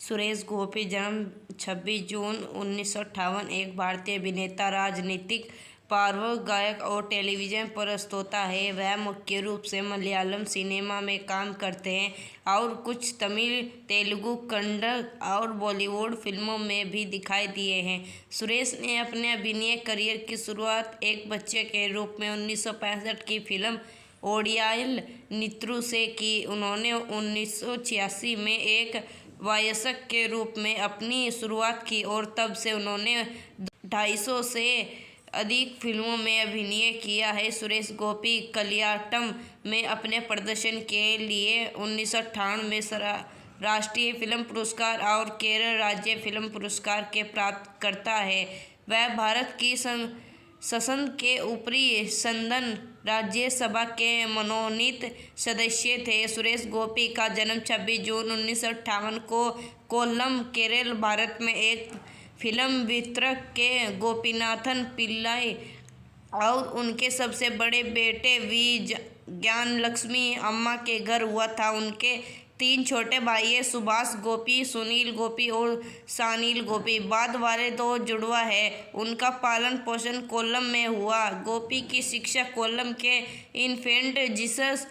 सुरेश गोपी जन्म 26 जून 1958 एक भारतीय अभिनेता, राजनीतिक पार्श्व गायक और टेलीविजन प्रस्तोता है। वह मुख्य रूप से मलयालम सिनेमा में काम करते हैं और कुछ तमिल, तेलुगु, कन्नड़ और बॉलीवुड फिल्मों में भी दिखाई दिए हैं। सुरेश ने अपने अभिनय करियर की शुरुआत एक बच्चे के रूप में 1965 की फिल्म ओडियाल नित्रु से की। उन्होंने 1986 में एक वयस्क के रूप में अपनी शुरुआत की और तब से उन्होंने 250 से अधिक फिल्मों में अभिनय किया है। सुरेश गोपी कलियाटम में अपने प्रदर्शन के लिए 1998 में राष्ट्रीय फिल्म पुरस्कार और केरल राज्य फिल्म पुरस्कार के प्राप्तकर्ता है। वह भारत की संसद के ऊपरी सदन राज्यसभा के मनोनीत सदस्य थे। सुरेश गोपी का जन्म 26 जून 1958 को कोल्लम, केरल, भारत में एक फिल्म वितरक के गोपीनाथन पिल्लाई और उनके सबसे बड़े बेटे वी ज्ञानलक्ष्मी अम्मा के घर हुआ था। उनके 3 छोटे भाई हैं, सुभाष गोपी, सुनील गोपी और सानिल गोपी। बाद वाले 2 जुड़वा है। उनका पालन पोषण कोल्लम में हुआ। गोपी की शिक्षा कोल्लम के infant Jesus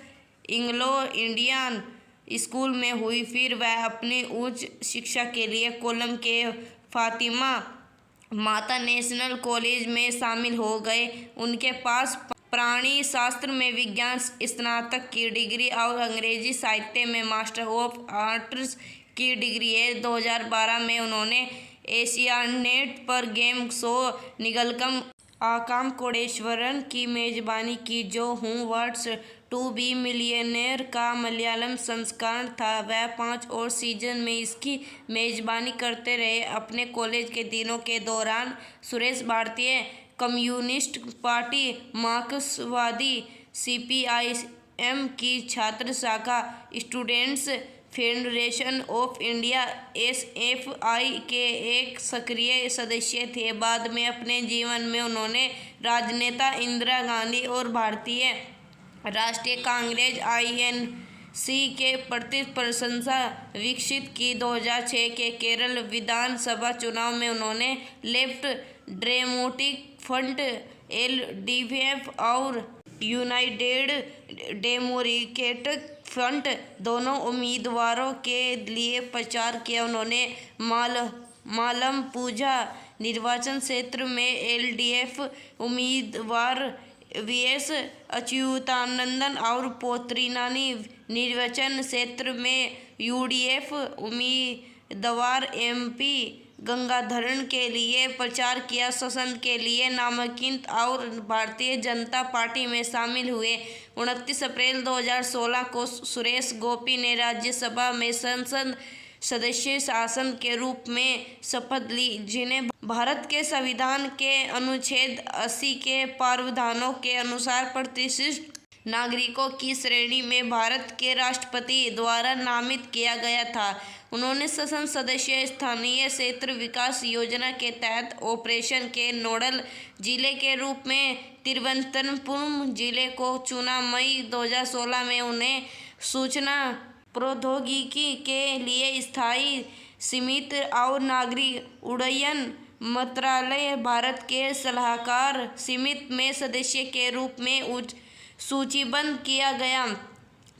Anglo Indian school में हुई। फिर वह अपनी उच्च शिक्षा के लिए कोल्लम के फातिमा माता नेशनल कॉलेज में शामिल हो गए। उनके पास प्राणी शास्त्र में विज्ञान स्नातक की डिग्री और अंग्रेजी साहित्य में मास्टर ऑफ आर्ट्स की डिग्री है। 2012 में उन्होंने एशियानेट पर गेम शो निगलकम आकाम कोडेश्वरन की मेजबानी की, जो who wants to be millionaire का मलयालम संस्करण था। वह 5 और सीजन में इसकी मेजबानी करते रहे। अपने कॉलेज के दिनों के दौरान सुरेश भारतीय कम्युनिस्ट पार्टी, मार्क्सवादी, सीपीआईएम की छात्र शाखा, students federation of India SFI के एक सक्रिय सदस्य थे। बाद में अपने जीवन में उन्होंने राजनेता इंदिरा गांधी और भारतीय राष्ट्रीय कांग्रेस आईएनसी के प्रति प्रशंसा विकसित की। 2006 के केरल विधानसभा चुनाव में उन्होंने लेफ्ट डेमोक्रेटिक फ्रंट एलडीएफ और यूनाइटेड डेमोक्रेटिक फ्रंट दोनों उम्मीदवारों के लिए प्रचार किया। उन्होंने मालमपुझा निर्वाचन क्षेत्र में एलडीएफ उम्मीदवार वीएस अच्युतानंदन और पोत्रिनानी निर्वाचन क्षेत्र में यूडीएफ उम्मीदवार एमपी गंगाधरन के लिए प्रचार किया। शासन के लिए नामांकिन और भारतीय जनता पार्टी में शामिल हुए। 29 अप्रैल 2016 को सुरेश गोपी ने राज्यसभा में संसद सदस्य शासन के रूप में शपथ ली, जिन्हें भारत के संविधान के अनुच्छेद 80 के प्रावधानों के अनुसार प्रतिष्ठित नागरिकों की श्रेणी में भारत के राष्ट्रपति द्वारा नामित किया गया था। उन्होंने संसद सदस्य स्थानीय क्षेत्र विकास योजना के तहत ऑपरेशन के नोडल जिले के रूप में तिरुवनंतपुरम जिले को चुना। मई 2016 में उन्हें सूचना प्रौद्योगिकी के लिए स्थायी समिति और नागरिक उड्डयन मंत्रालय भारत के सलाहकार समिति में सदस्य के रूप में सूचीबद्ध किया गया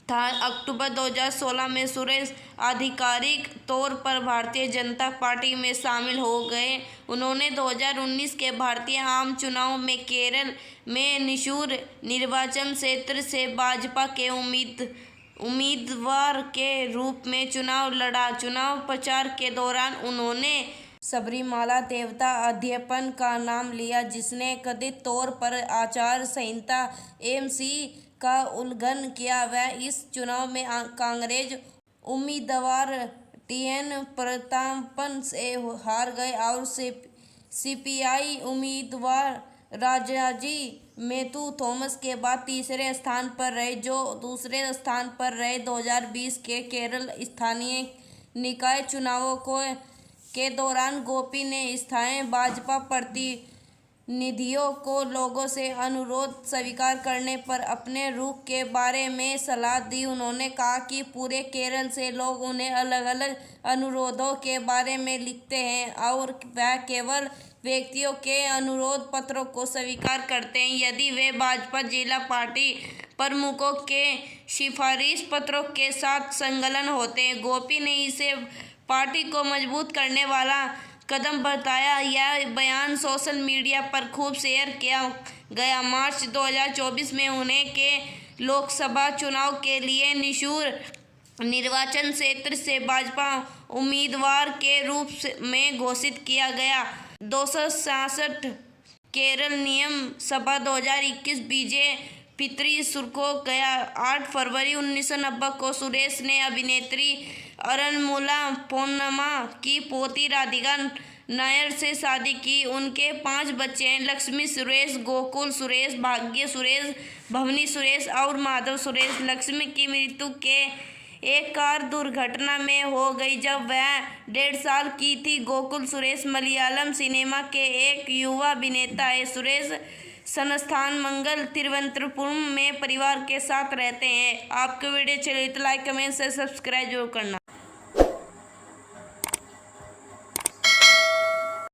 था। अक्टूबर 2016 में सुरेश आधिकारिक तौर पर भारतीय जनता पार्टी में शामिल हो गए। उन्होंने 2019 के भारतीय आम चुनाव में केरल में निशूर निर्वाचन क्षेत्र से भाजपा के उम्मीदवार के रूप में चुनाव लड़ा। चुनाव प्रचार के दौरान उन्होंने सबरीमाला देवता अध्यापन का नाम लिया, जिसने कथित तौर पर आचार संहिता एमसी का उल्लंघन किया। वह इस चुनाव में कांग्रेस उम्मीदवार टीएन प्रतापन से हार गए और सीपीआई उम्मीदवार राजाजी मैथ्यू थॉमस के बाद तीसरे स्थान पर रहे, जो दूसरे स्थान पर रहे। 2020 के केरल स्थानीय निकाय चुनावों के दौरान गोपी ने स्थानीय भाजपा निधियों को लोगों से अनुरोध स्वीकार करने पर अपने रुख के बारे में सलाह दी। उन्होंने कहा कि पूरे केरल से लोग उन्हें अलग अलग अनुरोधों के बारे में लिखते हैं और वह केवल व्यक्तियों के अनुरोध पत्रों को स्वीकार करते हैं यदि वे भाजपा जिला पार्टी प्रमुखों के सिफारिश पत्रों के साथ संलग्न होते हैं। गोपी ने इसे पार्टी को मजबूत करने वाला कदम बताया। यह बयान सोशल मीडिया पर खूब शेयर किया गया। मार्च 2024 में उन्हें के लोकसभा चुनाव के लिए निशूर निर्वाचन क्षेत्र से भाजपा उम्मीदवार के रूप में घोषित किया गया। 266 केरल नियम सभा 2021 बीजेपी सुर्खियों गया। 8 फरवरी 1990 को सुरेश ने अभिनेत्री अरुणमुला पोन्नमा की पोती राधिका नायर से शादी की। उनके 5 बच्चे हैं, लक्ष्मी सुरेश, गोकुल सुरेश, भाग्य सुरेश, भवनी सुरेश और माधव सुरेश। लक्ष्मी की मृत्यु के एक कार दुर्घटना में हो गई जब वह 1.5 साल की थी। गोकुल सुरेश मलयालम सिनेमा के एक युवा अभिनेता है। सुरेश संस्थान मंगल तिरुवनंतपुरम में परिवार के साथ रहते हैं। आपको वीडियो चले तो लाइक, कमेंट से सब्सक्राइब जरूर करना।